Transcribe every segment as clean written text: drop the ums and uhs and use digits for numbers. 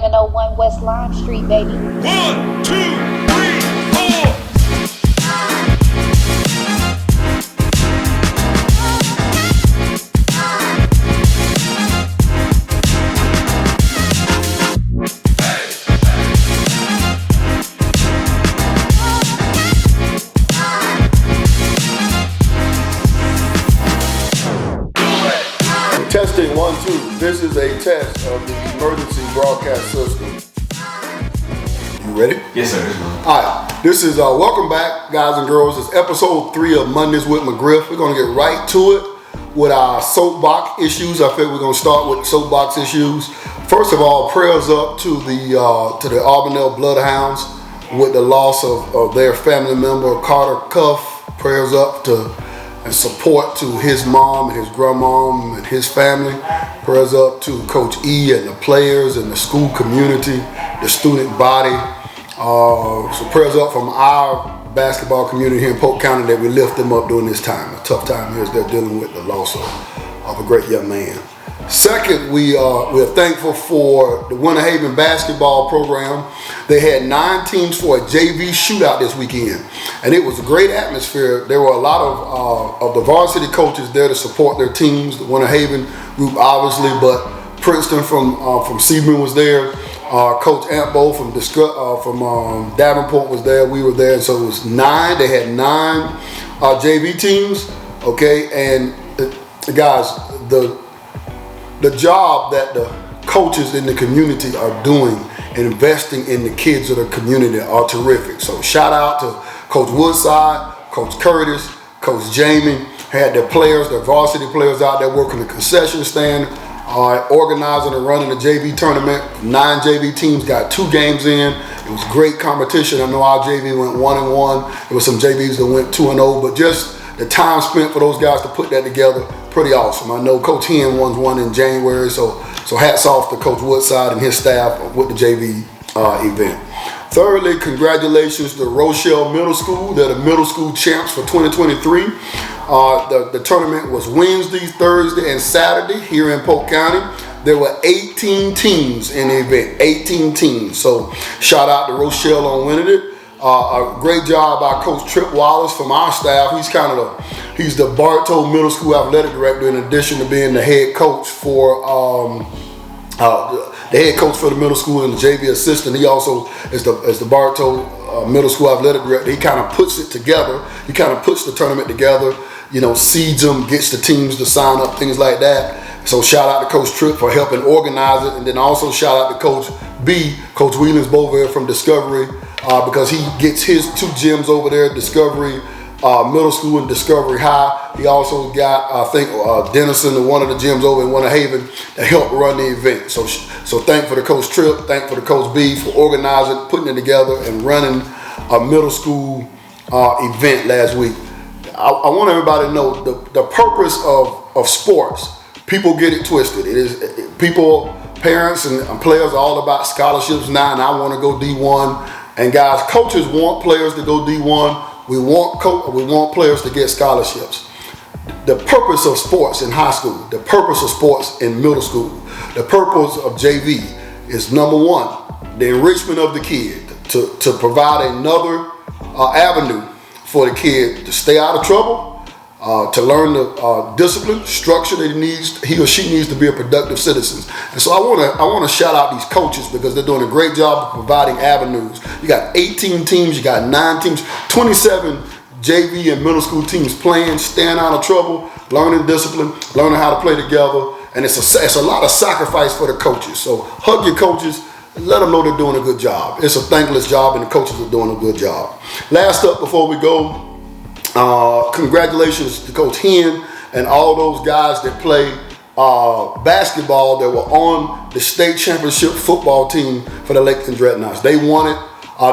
1101 West Lime Street, baby. 1, 2, 3, 4. Testing 1, 2. This is a test of the emergency broadcast system. You ready? Yes, sir. All right. This is welcome back, guys and girls. It's episode 3 of Mondays with McGriff. We're gonna get right to it with our soapbox issues. I think we're gonna start with soapbox issues. First of all, prayers up to the Auburnell Bloodhounds with the loss of their family member Carter Cuff. Prayers up to and support to his mom and his grandmom and his family. Prayers up to Coach E and the players and the school community, the student body. So prayers up from our basketball community here in Polk County that we lift them up during this time. A tough time here as they're dealing with the loss of a great young man. Second, we're thankful for the Winter Haven basketball program. They had 9 teams for a JV shootout this weekend, and it was a great atmosphere. There were a lot of the varsity coaches there to support their teams. The Winter Haven group, obviously, but Princeton from Seaman was there. Coach Antbo from Davenport was there. We were there, and so it was 9. They had 9 JV teams. Okay, and guys, the job that the coaches in the community are doing and investing in the kids of the community are terrific. So shout out to Coach Woodside, Coach Curtis, Coach Jamie, had their players, their varsity players out there working the concession stand, organizing and running the JV tournament. 9 JV teams got 2 games in. It was great competition. I know our JV went 1-1. There was some JVs that went 2-0, but just the time spent for those guys to put that together, pretty awesome. I know Coach Hen won one in January, so hats off to Coach Woodside and his staff with the JV event. Thirdly, congratulations to Rochelle Middle School. They're the middle school champs for 2023. The tournament was Wednesday, Thursday, and Saturday here in Polk County. There were 18 teams in the event, 18 teams. So shout out to Rochelle on winning it. A great job by Coach Trip Wallace from our staff. He's the Bartow Middle School athletic director in addition to being the head coach for the middle school and the JV assistant. He also is the Bartow Middle School athletic director. He kind of puts it together. He kind of puts the tournament together, seeds them, gets the teams to sign up, things like that. So shout out to Coach Tripp for helping organize it, and then also shout out to Coach B, Coach Wheelans Bovier from Discovery, because he gets his 2 gyms over there, Discovery Middle School and Discovery High. He also got, I think, Denison and one of the gyms over in Winter Haven that helped run the event. So thank for the Coach Tripp, thank for the Coach B for organizing, putting it together, and running a middle school event last week. I want everybody to know the purpose of sports. People get it twisted. Parents and players are all about scholarships now, and I want to go D1. And guys, coaches want players to go D1. We want players to get scholarships. The purpose of sports in high school, the purpose of sports in middle school, the purpose of JV is number 1, the enrichment of the kid, to provide another avenue for the kid to stay out of trouble, to learn the discipline, structure that he or she needs to be a productive citizen. And so I want to shout out these coaches because they're doing a great job of providing avenues. You got 18 teams, you got 9 teams, 27 JV and middle school teams playing, staying out of trouble, learning discipline, learning how to play together, and it's a lot of sacrifice for the coaches. So hug your coaches. Let them know they're doing a good job. It's a thankless job, and the coaches are doing a good job. Last up before we go, congratulations to Coach Hen and all those guys that play basketball that were on the state championship football team for the Lakeland Dreadnoughts. They won it.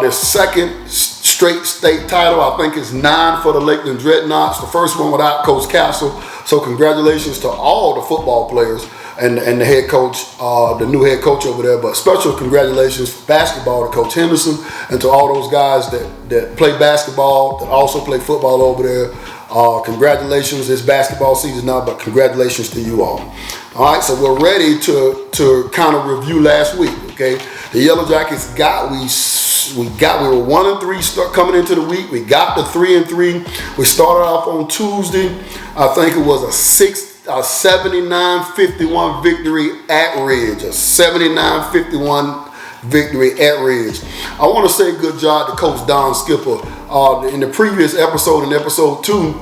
Their second straight state title. I think it's 9 for the Lakeland Dreadnoughts. The first one without Coach Castle. So congratulations to all the football players and the head coach, the new head coach over there. But special congratulations for basketball to Coach Henderson and to all those guys that play basketball, that also play football over there. Congratulations, it's basketball season now, but congratulations to you all. All right, so we're ready to kind of review last week, okay? The Yellow Jackets we were 1-3 coming into the week. We got to 3-3. We started off on Tuesday. I think it was a 79-51 victory at Ridge. A 79-51 victory at Ridge. I want to say good job to Coach Don Skipper. In the previous episode, in episode 2,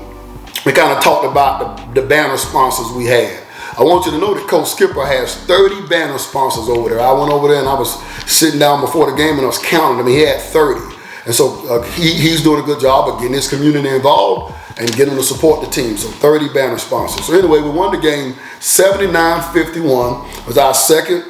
we kind of talked about the banner sponsors we had. I want you to know that Coach Skipper has 30 banner sponsors over there. I went over there and I was sitting down before the game and I was counting them. He had 30. And so he's doing a good job of getting his community involved and getting them to support the team. So 30 banner sponsors. So anyway, we won the game 79-51. It was our second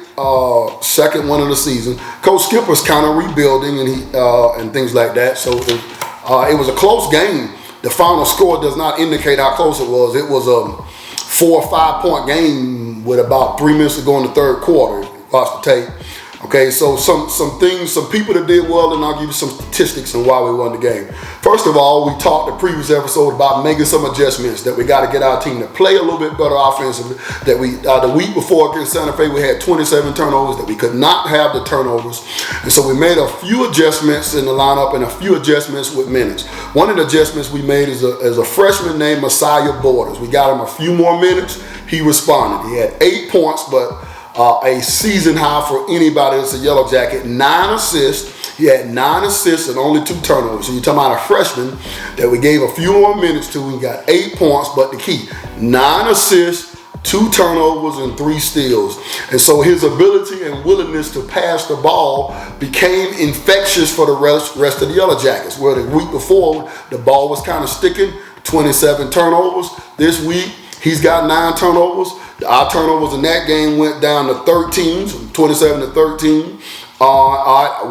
one of the season. Coach Skipper's kind of rebuilding and things like that. So it was a close game. The final score does not indicate how close it was. It was a 4 or 5 point game with about 3 minutes to go in the third quarter. Watch the tape. Okay, so some people that did well, and I'll give you some statistics on why we won the game. First of all, we talked the previous episode about making some adjustments, that we got to get our team to play a little bit better offensively. That we the week before against Santa Fe, we had 27 turnovers, that we could not have the turnovers. And so we made a few adjustments in the lineup and a few adjustments with minutes. One of the adjustments we made is a freshman named Messiah Borders. We got him a few more minutes. He responded. He had 8 points, but a season high for anybody that's a Yellow Jacket. 9 assists. He had 9 assists and only 2 turnovers. So you're talking about a freshman that we gave a few more minutes to. He got 8 points, but the key, 9 assists, 2 turnovers, and 3 steals. And so his ability and willingness to pass the ball became infectious for the rest of the Yellow Jackets. Where the week before, the ball was kind of sticking, 27 turnovers. This week, he's got 9 turnovers. Our turnovers in that game went down to 13, from 27 to 13.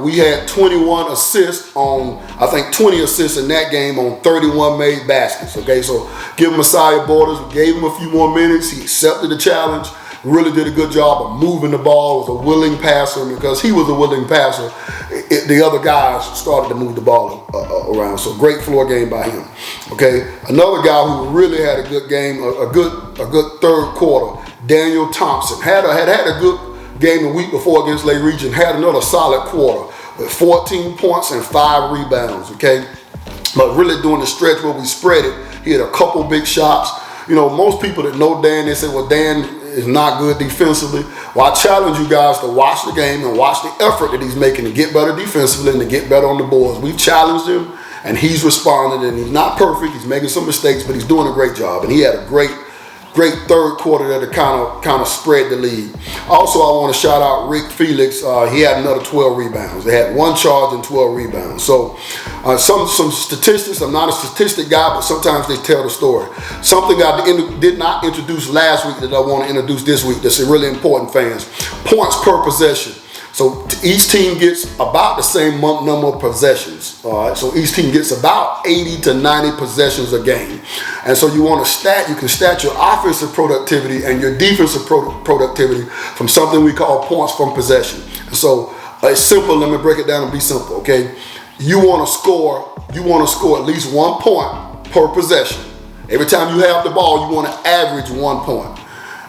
We had 21 assists on, I think 20 assists in that game on 31 made baskets. Okay, so give Messiah Borders, we gave him a few more minutes. He accepted the challenge. Really did a good job of moving the ball. Was a willing passer, and because he was a willing passer, the other guys started to move the ball around. So great floor game by him. Okay, another guy who really had a good game, a good third quarter. Daniel Thompson had a good game the week before against Lake Region. Had another solid quarter with 14 points and 5 rebounds. Okay, but really during the stretch where we spread it, he had a couple big shots. You know, most people that know Dan, they say, well, Dan is not good defensively. Well, I challenge you guys to watch the game and watch the effort that he's making to get better defensively and to get better on the boards. We've challenged him, and he's responded, and he's not perfect. He's making some mistakes, but he's doing a great job, and he had a great third quarter that kind of spread the lead. Also, I want to shout out Rick Felix. He had another 12 rebounds. They had 1 charge and 12 rebounds. So some statistics. I'm not a statistic guy, but sometimes they tell the story. Something I did not introduce last week that I want to introduce this week that's really important, fans. Points per possession. So each team gets about the same number of possessions. All right, so each team gets about 80 to 90 possessions a game. And so you can stat your offensive productivity and your defensive productivity from something we call points from possession. And so it's simple. Let me break it down and be simple. Okay, you want to score at least 1 point per possession. Every time you have the ball, you want to average 1 point.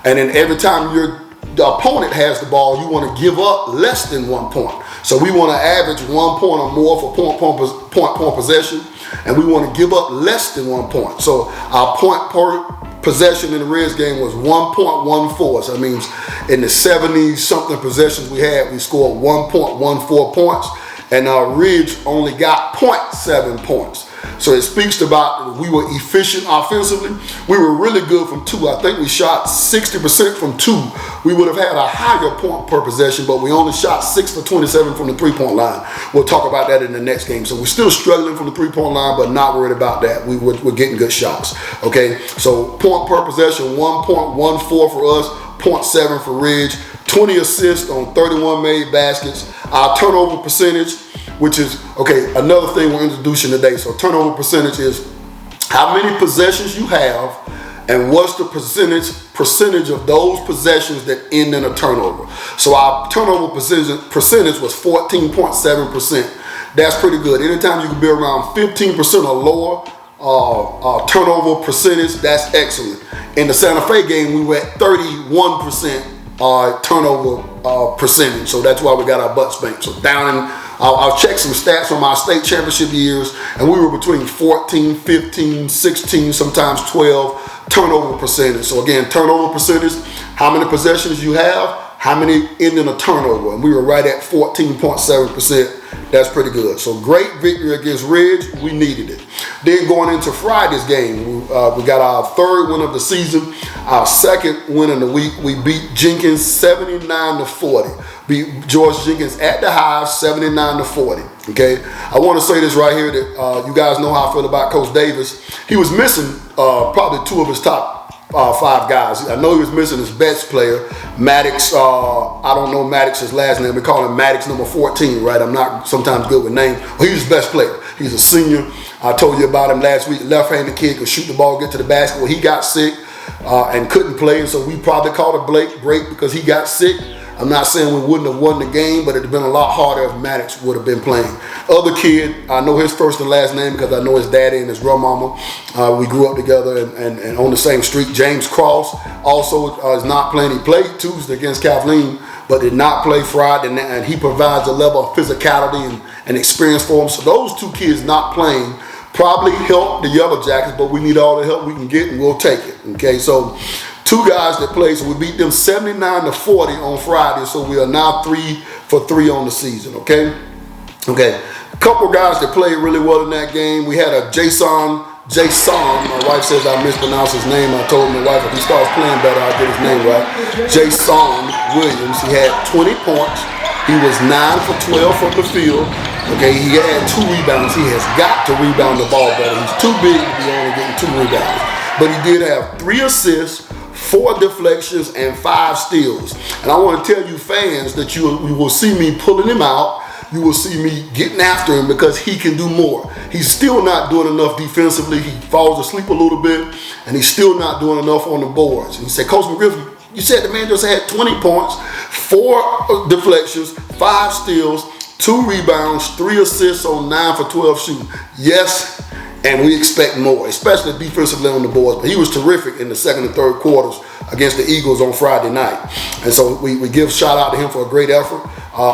And then every time the opponent has the ball, you want to give up less than 1 point. So we want to average 1 point or more for point possession, and we want to give up less than 1 point. So our point per possession in the Reds game was 1.14. So that means in the 70-something possessions we had, we scored 1.14 points, and our Ridge only got 0.7 points. So it speaks about we were efficient offensively. We were really good from 2. I think we shot 60% from 2. We would have had a higher point per possession, but we only shot 6 for 27 from the 3-point line. We'll talk about that in the next game. So we're still struggling from the 3-point line, but not worried about that. We're getting good shots. Okay, so point per possession, 1.14 for us, 0.7 for Ridge, 20 assists on 31 made baskets. Our turnover percentage, which is, okay, another thing we're introducing today. So turnover percentage is how many possessions you have and what's the percentage of those possessions that end in a turnover. So our turnover percentage was 14.7%. That's pretty good. Anytime you can be around 15% or lower turnover percentage, that's excellent. In the Santa Fe game, we were at 31% turnover percentage. So that's why we got our butt spanked. So down in, I'll check some stats from our state championship years, and we were between 14, 15, 16, sometimes 12 turnover percentage. So again, turnover percentage, how many possessions you have, how many end in a turnover, and we were right at 14.7%. That's pretty good. So great victory against Ridge. We needed it. Then going into Friday's game, we got our third win of the season, our second win in the week. We beat Jenkins 79-40. Beat George Jenkins at the Hive 79-40. Okay, I want to say this right here that you guys know how I feel about Coach Davis. He was missing probably two of his top 5 guys. I know he was missing his best player, Maddox. I don't know Maddox's last name. We call him Maddox number 14, right? I'm not sometimes good with names. Well, he's his best player. He's a senior. I told you about him last week. Left-handed kid, could shoot the ball, get to the basket. Well, he got sick and couldn't play, and so we probably called a break because he got sick. I'm not saying we wouldn't have won the game, but it'd have been a lot harder if Maddox would have been playing. Other kid, I know his first and last name because I know his daddy and his grandmama. We grew up together and on the same street. James Cross also is not playing. He played Tuesday against Kathleen, but did not play Friday, and he provides a level of physicality and experience for him. So those 2 kids not playing probably help the Yellow Jackets, but we need all the help we can get, and we'll take it. Okay, so 2 guys that played, so we beat them 79-40 on Friday, so we are now 3 for 3 on the season, okay? Okay, a couple guys that played really well in that game. We had a Jason, my wife says I mispronounced his name. I told my wife if he starts playing better, I'll get his name right. Jason Williams, he had 20 points. He was 9 for 12 from the field. Okay, he had 2 rebounds. He has got to rebound the ball better. He's too big to be only getting 2 rebounds. But he did have 3 assists, 4 deflections, and 5 steals. And I want to tell you fans that you will see me pulling him out. You will see me getting after him because he can do more. He's still not doing enough defensively. He falls asleep a little bit, and he's still not doing enough on the boards. And he said, Coach McGriff, you said the man just had 20 points, 4 deflections, 5 steals, 2 rebounds, 3 assists on 9 for 12 shooting. Yes, and we expect more, especially defensively on the boards. But he was terrific in the second and third quarters against the Eagles on Friday night. And so we give shout out to him for a great effort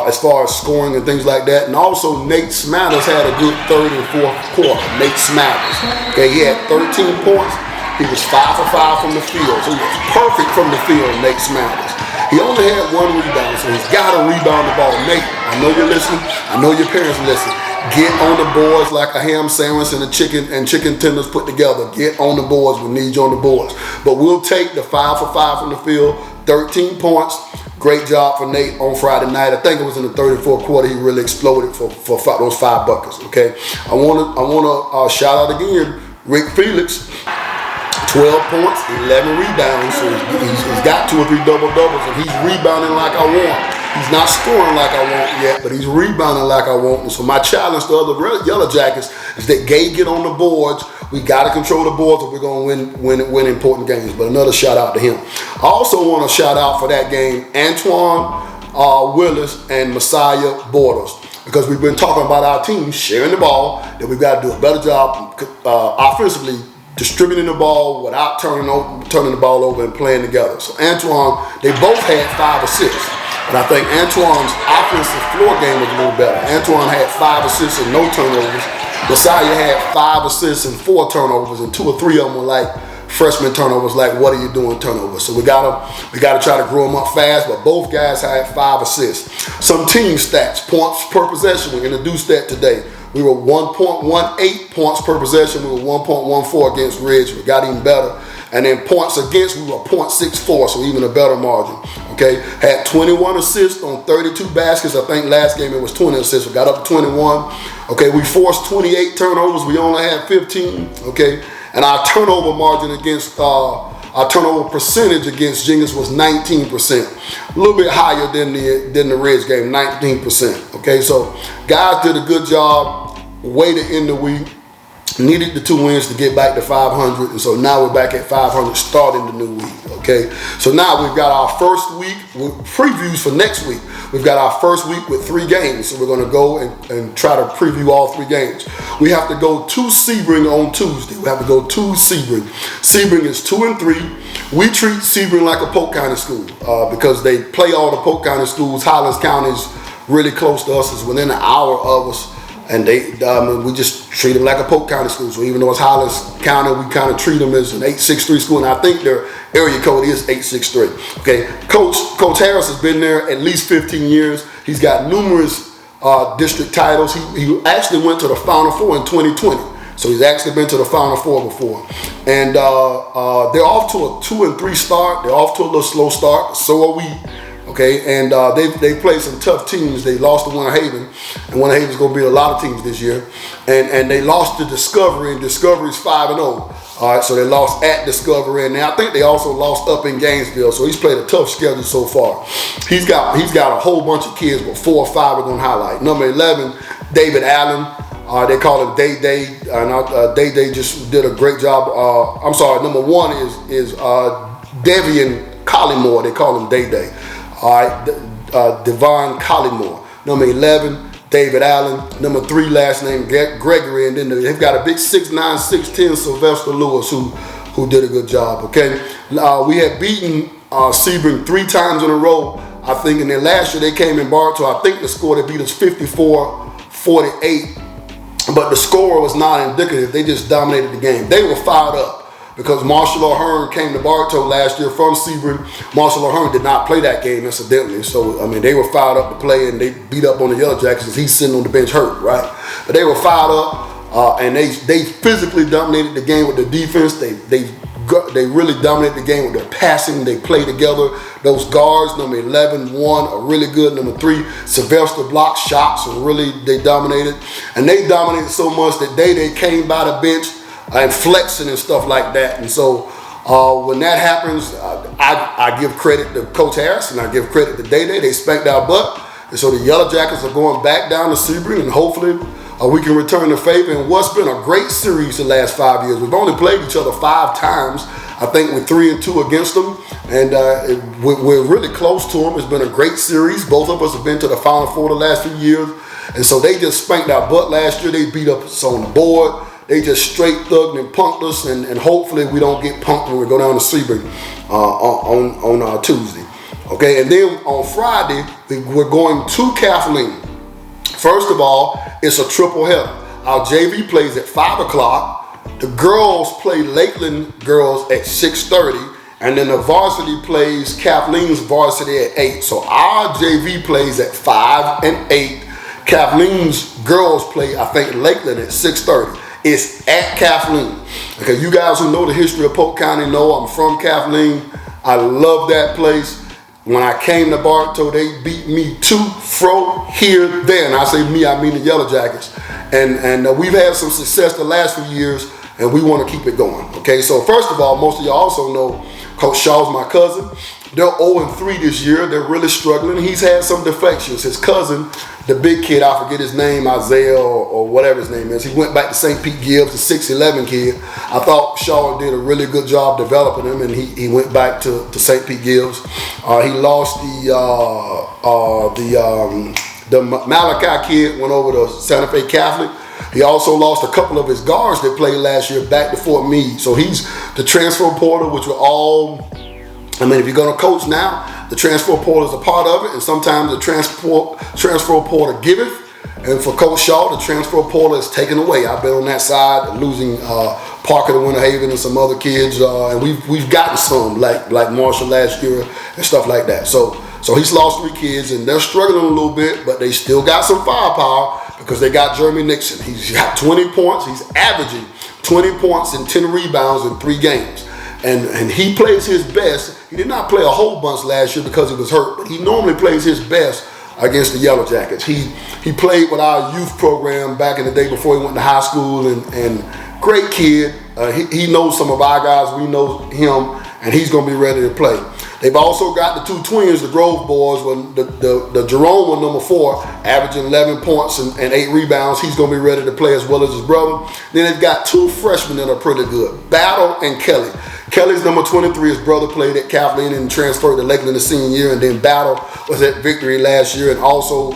as far as scoring and things like that. And also Nate Smathers had a good third and fourth quarter. Nate Smathers. Okay, he had 13 points. He was 5 for 5 from the field. So he was perfect from the field, Nate Smathers. He only had 1 rebound, so he's got to rebound the ball. Nate, I know you're listening. I know your parents are listening. Get on the boards like a ham sandwich and chicken tenders put together. Get on the boards. We need you on the boards. But we'll take the 5 for 5 from the field, 13 points. Great job for Nate on Friday night. I think it was in the third and fourth quarter he really exploded for those 5 buckets. Okay, I want to shout out again Rick Felix. 12 points, 11 rebounds. So he's got 2 or 3 double-doubles, and he's rebounding like I want. He's not scoring like I want yet, but he's rebounding like I want. And so my challenge to other Yellow Jackets is that get on the boards. We got to control the boards if we're going to win important games. But another shout out to him. I also want to shout out for that game Antoine Willis and Messiah Borders, because we've been talking about our team sharing the ball, that we've got to do a better job offensively, distributing the ball without turning the ball over and playing together. So Antoine, they both had 5 assists. And I think Antoine's offensive floor game was a little better. Antoine had 5 assists and no turnovers. Messiah had 5 assists and 4 turnovers, and 2 or 3 of them were like freshman turnovers, like what are you doing turnovers. So we gotta try to grow them up fast, but both guys had 5 assists. Some team stats, points per possession, we introduced that today. We were 1.18 points per possession. We were 1.14 against Ridge. We got even better. And then points against, we were 0.64, so even a better margin. Okay, had 21 assists on 32 baskets. I think last game it was 20 assists. We got up to 21. Okay, we forced 28 turnovers. We only had 15. Okay, and our turnover margin against our turnover percentage against Jenkins was 19%, a little bit higher than the Reds game, 19%. Okay, so guys did a good job. Way to end the week. Needed the 2 wins to get back to 500, and so now we're back at 500 starting the new week. Okay, so now we've got our first week previews for next week. We've got our first week with 3 games, so we're going to go and try to preview all 3 games. We have to go to Sebring on Tuesday. We have to go to Sebring. Sebring is 2-3. We treat Sebring like a Polk County school because they play all the Polk County schools. Highlands County is really close to us. It's within an hour of us. And we just treat them like a Polk County school. So even though it's Highlands County, we kind of treat them as an 863 school. And I think their area code is 863. Okay, Coach Harris has been there at least 15 years. He's got numerous district titles. He actually went to the Final Four in 2020. So he's actually been to the Final Four before. And they're off to a 2-3 start. They're off to a little slow start. So are we. Okay, and they played some tough teams. They lost to Winter Haven, and Winter Haven's going to beat a lot of teams this year. And they lost to Discovery, and Discovery's 5-0. All right, so they lost at Discovery, and I think they also lost up in Gainesville. So he's played a tough schedule so far. He's got a whole bunch of kids, but 4 or 5 are going to highlight. Number 11, David Allen. They call him Day Day, and Day Day just did a great job. I'm sorry, number 1 is Devian Collymore. They call him Day Day. All right, Devon Collymore. Number 11, David Allen. Number 3, last name Gregory, and then they've got a big 6'9", 6'10" Sylvester Lewis who did a good job. Okay, we had beaten Sebring 3 times in a row. I think, and then last year they came in Bartow. I think the score they beat us 54-48, but the score was not indicative. They just dominated the game. They were fired up. Because Marshall O'Hearn came to Bartow last year from Sebring. Marshall O'Hearn did not play that game, incidentally. So, I mean, they were fired up to play, and they beat up on the Yellow Jackets. He's sitting on the bench hurt, right? But they were fired up, and they physically dominated the game with the defense. They really dominated the game with their passing. They played together. Those guards, number 11, 1 are really good. Number 3, Sylvester blocked shots, and really they dominated. And they dominated so much that they came by the bench and flexing and stuff like that. And so when that happens, I give credit to Coach Harris and I give credit to Day Day. They spanked our butt. And so the Yellow Jackets are going back down to Sebring, and hopefully we can return the favor. And what's been a great series the last 5 years. We've only played each other 5 times. I think we're 3-2 against them. And we're really close to them. It's been a great series. Both of us have been to the Final Four the last few years. And so they just spanked our butt last year. They beat us on the board. They just straight thugged and punked us, and hopefully we don't get punked when we go down to Sebring on Tuesday. Okay, and then on Friday, we're going to Kathleen. First of all, it's a triple header. Our JV plays at 5 o'clock. The girls play Lakeland girls at 6:30, and then the varsity plays Kathleen's varsity at 8. So our JV plays at 5 and 8. Kathleen's girls play, I think, Lakeland at 6:30. It's at Kathleen. Okay, you guys who know the history of Polk County know I'm from Kathleen. I love that place. When I came to Bartow, they beat me here, there. And I say me, I mean the Yellow Jackets. And we've had some success the last few years, and we want to keep it going. Okay, so first of all, most of y'all also know Coach Shaw's my cousin. They're 0-3 this year. They're really struggling. He's had some defections. His cousin, the big kid, I forget his name, Isaiah or whatever his name is, he went back to St. Pete Gibbs, the 6'11" kid. I thought Shaw did a really good job developing him, and he went back to St. Pete Gibbs. He lost the Malachi kid, went over to Santa Fe Catholic. He also lost a couple of his guards that played last year back to Fort Meade. So he's the transfer portal, which we're all, I mean, if you're going to coach now, the transfer portal is a part of it, and sometimes the transfer portal giveth, and for Coach Shaw, the transfer portal is taken away. I've been on that side, losing Parker to Winter Haven and some other kids, and we've gotten some like Marshall last year and stuff like that. So he's lost 3 kids, and they're struggling a little bit, but they still got some firepower because they got Jeremy Nixon. He's got 20 points. He's averaging 20 points and 10 rebounds in 3 games. And he plays his best. He did not play a whole bunch last year because he was hurt, but he normally plays his best against the Yellow Jackets. He played with our youth program back in the day before he went to high school, and great kid. He knows some of our guys. We know him, and he's going to be ready to play. They've also got the 2 twins, the Grove boys. When the Jerome one, number 4, averaging 11 points and 8 rebounds. He's going to be ready to play as well as his brother. Then they've got 2 freshmen that are pretty good, Battle and Kelly. Kelly's number 23. His brother played at Kathleen and transferred to Lakeland the senior year, and then Battle was at Victory last year, and also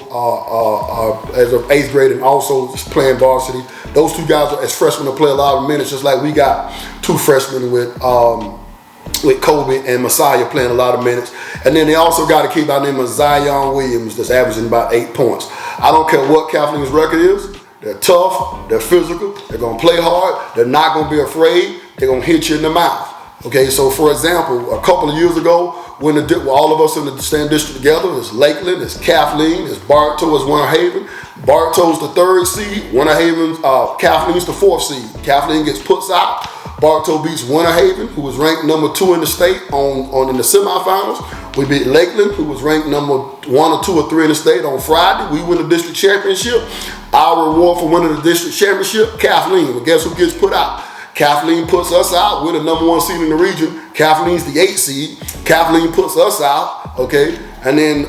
as an 8th grade, and also playing varsity. Those two guys are, as freshmen, to play a lot of minutes, just like we got 2 freshmen with Kobe and Messiah playing a lot of minutes. And then they also got a kid by the name of Zion Williams that's averaging about 8 points. I don't care what Kathleen's record is. They're tough, they're physical, they're going to play hard, they're not going to be afraid, they're going to hit you in the mouth. Okay, so for example, a couple of years ago, when all of us in the same district together, it's Lakeland, it's Kathleen, it's Bartow, it's Winter Haven. Bartow's the 3rd seed, Winter Haven, Kathleen's the 4th seed. Kathleen gets puts out. Bartow beats Winter Haven, who was ranked number 2 in the state in the semifinals. We beat Lakeland, who was ranked number 1 or 2 or 3 in the state on Friday. We win the district championship. Our reward for winning the district championship, Kathleen. But guess who gets put out? Kathleen puts us out. We're the number 1 seed in the region. Kathleen's the 8th seed. Kathleen puts us out, okay? And then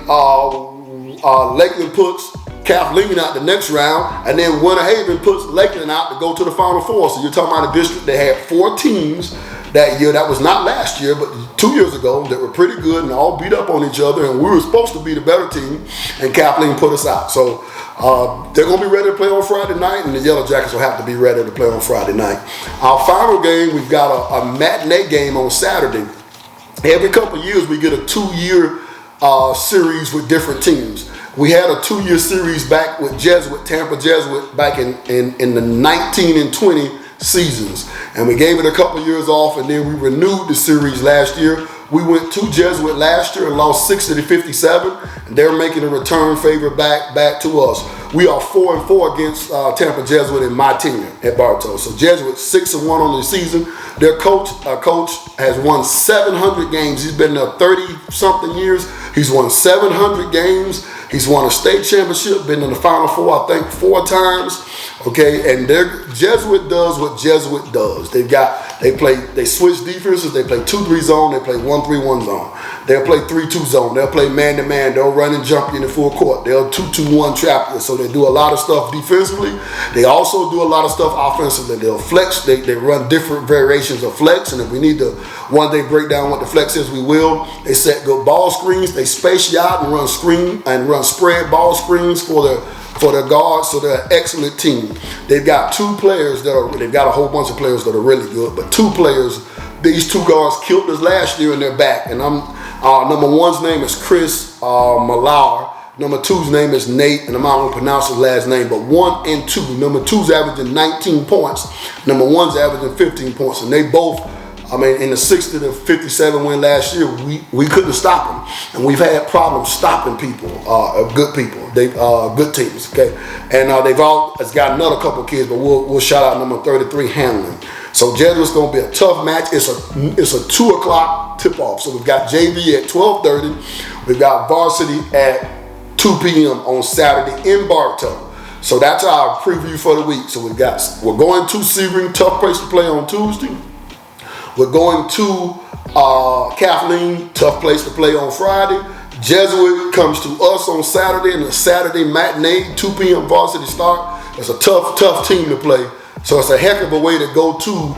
Lakeland puts Kathleen out the next round, and then Winter Haven puts Lakeland out to go to the Final Four. So you're talking about a district that had 4 teams that year. That was not last year, but 2 years ago, that were pretty good and all beat up on each other, and we were supposed to be the better team, and Kathleen put us out. So they're going to be ready to play on Friday night, and the Yellow Jackets will have to be ready to play on Friday night. Our final game, we've got a matinee game on Saturday. Every couple of years, we get a 2-year series with different teams. We had a 2-year series back with Jesuit, Tampa Jesuit, back in the 19 and 20 seasons. And we gave it a couple years off, and then we renewed the series last year. We went to Jesuit last year and lost 60-57, and they're making a return favor back to us. We are 4-4 against Tampa Jesuit in my tenure at Bartow. So Jesuit 6-1 on the season. Their coach has won 700 games. He's been there 30-something years. He's won 700 games. He's won a state championship, been in the Final Four, I think, 4 times. Okay, and Jesuit does what Jesuit does. They switch defenses. They play 2-3 zone. They play 1-3-1 zone. They'll play 3-2 zone. They'll play man-to-man. They'll run and jump you in the full court. They'll 2-2-1 trap you. So they do a lot of stuff defensively. They also do a lot of stuff offensively. They'll flex. They run different variations of flex. And if we need to one day break down what the flex is, we will. They set good ball screens. They space you out and run spread ball screens for their guards, so they're an excellent team. They've got 2 players they've got a whole bunch of players that are really good, but 2 players, these 2 guards killed us last year in their back. And number 1's name is Chris Malar. Number 2's name is Nate, and I'm not going to pronounce his last name, but 1 and 2. Number 2's averaging 19 points. Number 1's averaging 15 points, and they both, in the 60-57 win last year, we couldn't stop them, and we've had problems stopping people, good people, good teams. Okay, and it's got another couple of kids, but we'll shout out number 33, Hanlon. So Jesuit's going to be a tough match. It's a 2 o'clock tip off. So we've got JV at 12:30. We've got varsity at 2 p.m. on Saturday in Bartow. So that's our preview for the week. So we're going to Sebring, tough place to play on Tuesday. We're going to Kathleen, tough place to play on Friday. Jesuit comes to us on Saturday in the Saturday matinee, 2 p.m. varsity start. It's a tough team to play. So it's a heck of a way to go to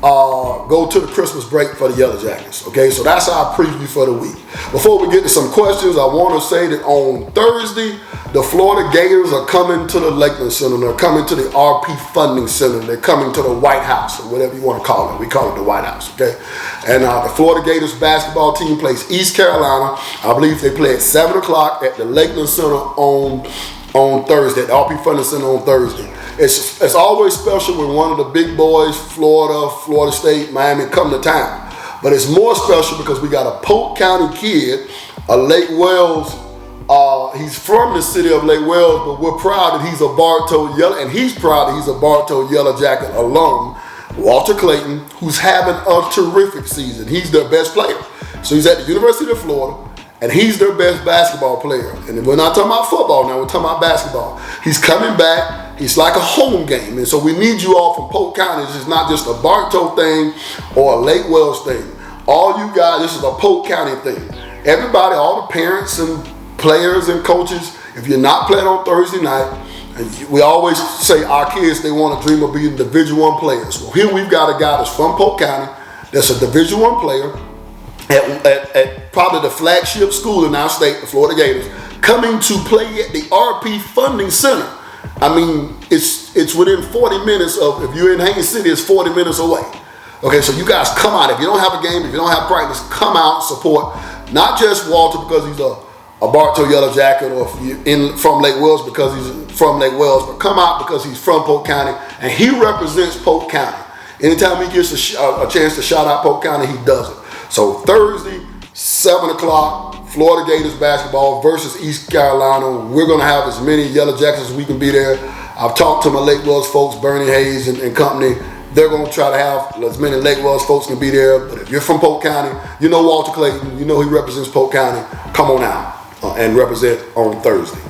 the Christmas break for the Yellow Jackets. Okay, so that's our preview for the week. Before we get to some questions, I want to say that on Thursday, the Florida Gators are coming to the Lakeland Center. They're coming to the RP Funding Center. They're coming to the White House, or whatever you want to call it. We call it the White House, okay? And the Florida Gators basketball team plays East Carolina. I believe they play at 7 o'clock at the Lakeland Center on Thursday, at the RP Funding Center on Thursday. It's always special when one of the big boys, Florida State, Miami, come to town. But it's more special because we got a Polk County kid, a Lake Wells. He's from the city of Lake Wells, but we're proud that he's a Bartow Yellow, and he's proud that he's a Bartow Yellow Jacket alum, Walter Clayton, who's having a terrific season. He's their best player. So he's at the University of Florida, and he's their best basketball player. And we're not talking about football now, we're talking about basketball. He's coming back. It's like a home game. And so we need you all from Polk County. This is not just a Bartow thing or a Lake Wells thing. All you guys, this is a Polk County thing. Everybody, all the parents and players and coaches, if you're not playing on Thursday night, and we always say our kids, they want to dream of being Division I players. Well, here we've got a guy that's from Polk County, that's a Division I player at probably the flagship school in our state, the Florida Gators, coming to play at the RP Funding Center. I mean, it's within 40 minutes of, if you're in Haines City, it's 40 minutes away. Okay, so you guys come out. If you don't have a game, if you don't have practice, come out, support not just Walter because he's a Bartow Yellow Jacket, or if you're from Lake Wells because he's from Lake Wells, but come out because he's from Polk County and he represents Polk County. Anytime he gets a chance to shout out Polk County, he does it. So Thursday, 7 o'clock, Florida Gators basketball versus East Carolina. We're going to have as many Yellow Jackets as we can be there. I've talked to my Lake Wells folks, Bernie Hayes and company. They're going to try to have as many Lake Wells folks can be there. But if you're from Polk County, you know Walter Clayton, you know he represents Polk County. Come on out and represent on Thursday.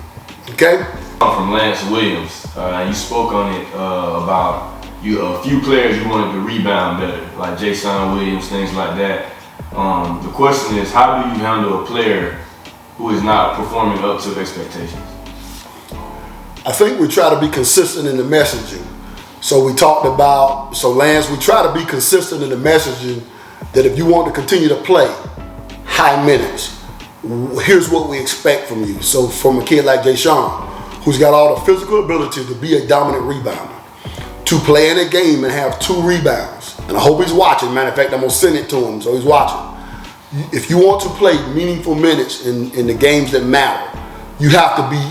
Okay? I'm from Lance Williams. You spoke on it about a few players you wanted to rebound better, like Jason Williams, things like that. The question is, how do you handle a player who is not performing up to expectations? I think we try to be consistent in the messaging. So we talked about, Lance, we try to be consistent in the messaging that if you want to continue to play high minutes, here's what we expect from you. So from a kid like Jay Sean, who's got all the physical ability to be a dominant rebounder, to play in a game and have 2 rebounds. And I hope he's watching. Matter of fact, I'm going to send it to him so he's watching. If you want to play meaningful minutes in the games that matter, you have to be,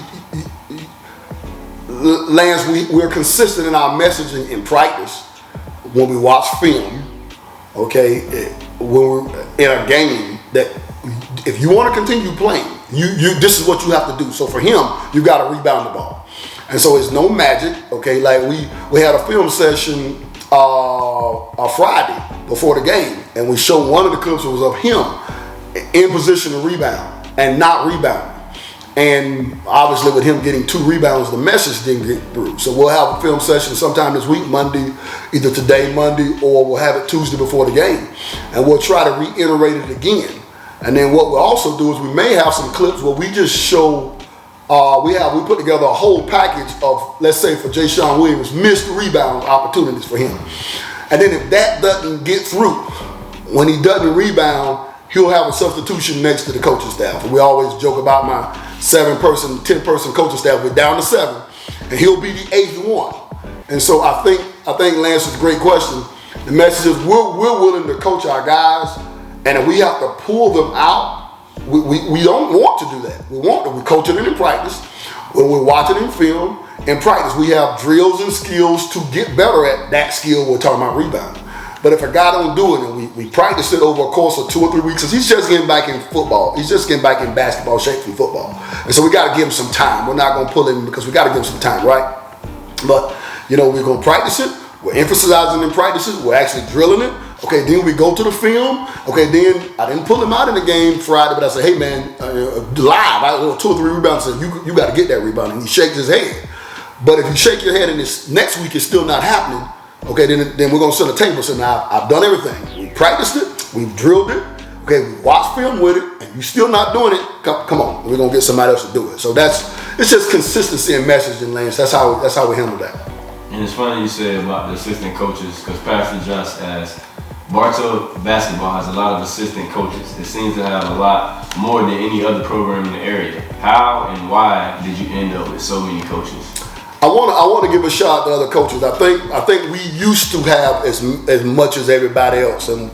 Lance, we're consistent in our messaging in practice when we watch film, okay, when we're in a game, that if you want to continue playing, this is what you have to do. So for him, you got to rebound the ball. And so it's no magic, okay? Like we had a film session Friday before the game, and we showed one of the clips was of him in position to rebound and not rebounding. And obviously with him getting 2 rebounds, the message didn't get through. So we'll have a film session sometime this week, Monday, either today, Monday, or we'll have it Tuesday before the game. And we'll try to reiterate it again. And then what we'll also do is we may have some clips where we just show, we put together a whole package of, let's say for Jay Sean Williams, missed rebound opportunities for him. And then if that doesn't get through, when he doesn't rebound, he'll have a substitution next to the coaching staff. And we always joke about my 7-person, 10-person coaching staff. We're down to 7, and he'll be the 8th one. And so I think Lance is a great question. The message is we're willing to coach our guys, and if we have to pull them out, we don't want to do that. We're coaching it in practice. When we're watching in film, in practice, we have drills and skills to get better at that skill. We're talking about rebounding. But if a guy don't do it, and we practice it over a course of 2 or 3 weeks, because he's just getting back in football. He's just getting back in basketball shape from football. And so we got to give him some time. We're not going to pull him because we got to give him some time, right? But, we're going to practice it. We're emphasizing in practices. We're actually drilling it. Okay, then we go to the film. Okay, then I didn't pull him out in the game Friday, but I said, hey, man, live, I 2 or 3 rebounds. I said, you got to get that rebound. And he shakes his head. But if you shake your head and this next week is still not happening, okay, then we're going to set a table. So now I've done everything. We practiced it. We've drilled it. Okay, we watched film with it, and you're still not doing it. Come on, we're going to get somebody else to do it. So it's just consistency in messaging, Lance. That's how we handle that. And it's funny you said about the assistant coaches, because Pastor Just asked, Bartow basketball has a lot of assistant coaches. It seems to have a lot more than any other program in the area. How and why did you end up with so many coaches? I want to give a shout out to other coaches. I think we used to have as much as everybody else, and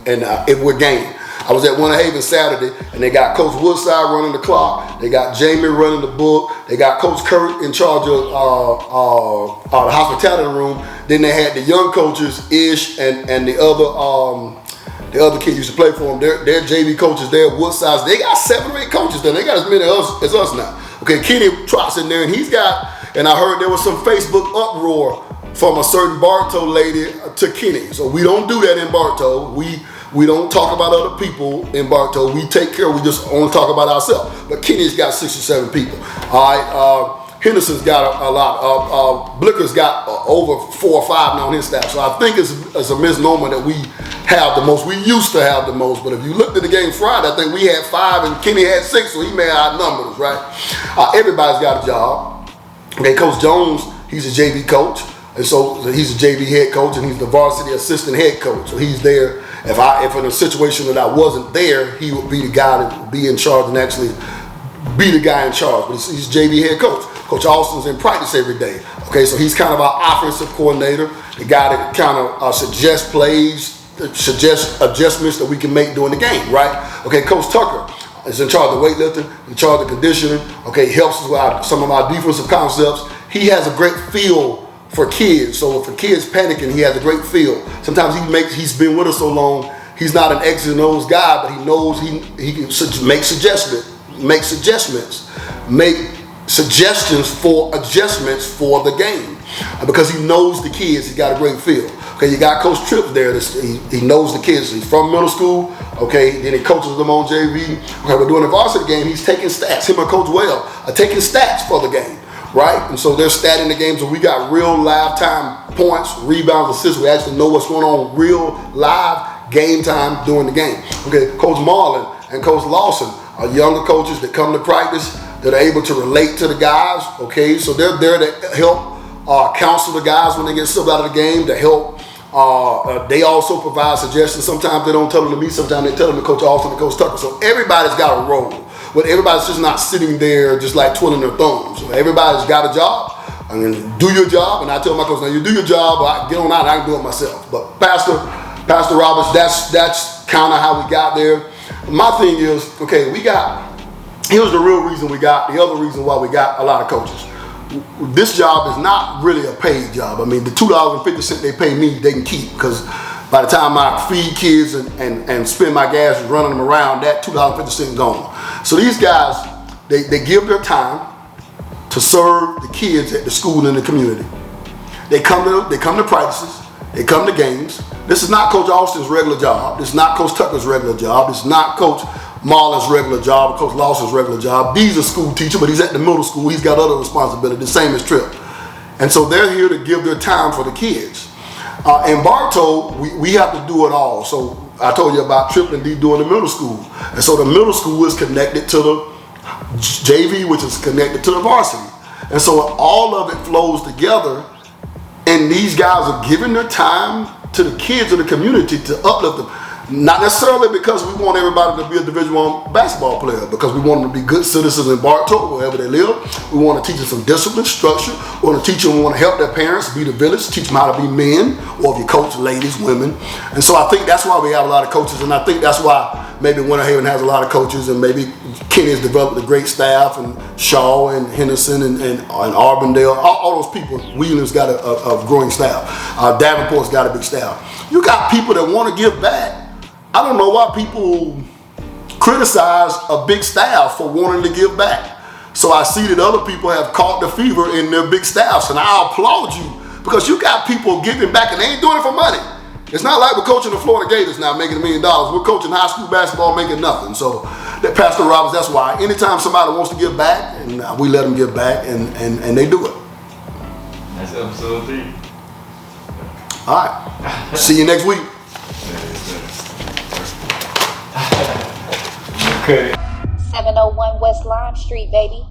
if we're game. I was at Winter Haven Saturday, and they got Coach Woodside running the clock. They got Jamie running the book. They got Coach Kurt in charge of the hospitality room. Then they had the young coaches, Ish, and the other kid used to play for them. They're JV coaches there, Woodsides. They got 7 or 8 coaches there. They got as many as us now. Okay, Kenny Trott's in there, and he's got. And I heard there was some Facebook uproar from a certain Bartow lady to Kenny. So we don't do that in Bartow. We don't talk about other people in Bartow. We take care. We just only talk about ourselves. But Kenny's got 6 or 7 people. All right. Henderson's got a lot. Blicker's got over 4 or 5 now on his staff. So I think it's a misnomer that we have the most. We used to have the most. But if you looked at the game Friday, I think we had 5 and Kenny had 6. So he may have outnumbered us, right? Everybody's got a job. Okay, Coach Jones, he's a JV coach, and so he's a JV head coach, and he's the varsity assistant head coach. So he's there If in a situation that I wasn't there, he would be the guy that would be in charge and actually be the guy in charge. But he's JV head coach. Coach Austin's in practice every day. Okay, so he's kind of our offensive coordinator, the guy that kind of suggests plays, suggests adjustments that we can make during the game, right? Okay, Coach Tucker is in charge of weightlifting, in charge of conditioning. Okay, helps us with some of our defensive concepts. He has a great feel for kids. So if a kid's panicking, he has a great feel. Sometimes he's been with us so long, he's not an X's and O's guy, but he knows he can make suggestions, make suggestions for adjustments for the game. Because he knows the kids, he's got a great feel. Okay, you got Coach Tripp there. He knows the kids. He's from middle school. Okay, then he coaches them on JV. Okay, we're doing the varsity game. He's taking stats. Him and Coach Well are taking stats for the game, right? And so they're statting the games. So we got real live time points, rebounds, assists. We actually know what's going on real live game time during the game. Okay, Coach Marlin and Coach Lawson are younger coaches that come to practice that are able to relate to the guys. Okay, so they're there to help counsel the guys when they get subbed out of the game, to help. They also provide suggestions. Sometimes they don't tell them to me. Sometimes they tell them to Coach Austin and Coach Tucker. So everybody's got a role. But everybody's just not sitting there just like twiddling their thumbs. So everybody's got a job. I mean, do your job. And I tell my coach, now you do your job, I get on out and I can do it myself. But Pastor Roberts, that's kind of how we got there. My thing is, okay, here's the real reason the other reason why we got a lot of coaches. This job is not really a paid job. I mean, the $2.50 they pay me, they can keep, because by the time I feed kids and spend my gas running them around, that $2.50 is gone. So these guys, they give their time to serve the kids at the school and the community. They come to practices, they come to games. This is not Coach Austin's regular job. This is not Coach Tucker's regular job. This is not Coach Marlin's regular job, Coach Lawson's regular job. He's a school teacher, but he's at the middle school. He's got other responsibilities, the same as Tripp. And so they're here to give their time for the kids. In Bartow, we have to do it all. So I told you about Tripp and D doing the middle school. And so the middle school is connected to the JV, which is connected to the varsity. And so all of it flows together, and these guys are giving their time to the kids of the community to uplift them. Not necessarily because we want everybody to be a Division I basketball player, because we want them to be good citizens in Bartow, wherever they live. We want to teach them some discipline, structure. We want to teach them, we want to help their parents be the village, teach them how to be men, or if you coach ladies, women. And so I think that's why we have a lot of coaches, and I think that's why maybe Winter Haven has a lot of coaches, and maybe Kenny has developed a great staff, and Shaw and Henderson and Arbondale, all those people. Wheeler's got a growing staff. Davenport's got a big staff. You got people that want to give back. I don't know why people criticize a big staff for wanting to give back. So I see that other people have caught the fever in their big staffs, and I applaud you, because you got people giving back and they ain't doing it for money. It's not like we're coaching the Florida Gators now making $1 million. We're coaching high school basketball making nothing. So that Pastor Roberts, that's why anytime somebody wants to give back, and we let them give back, and they do it. That's episode 3. All right. See you next week. Okay. 701 West Lime Street, baby.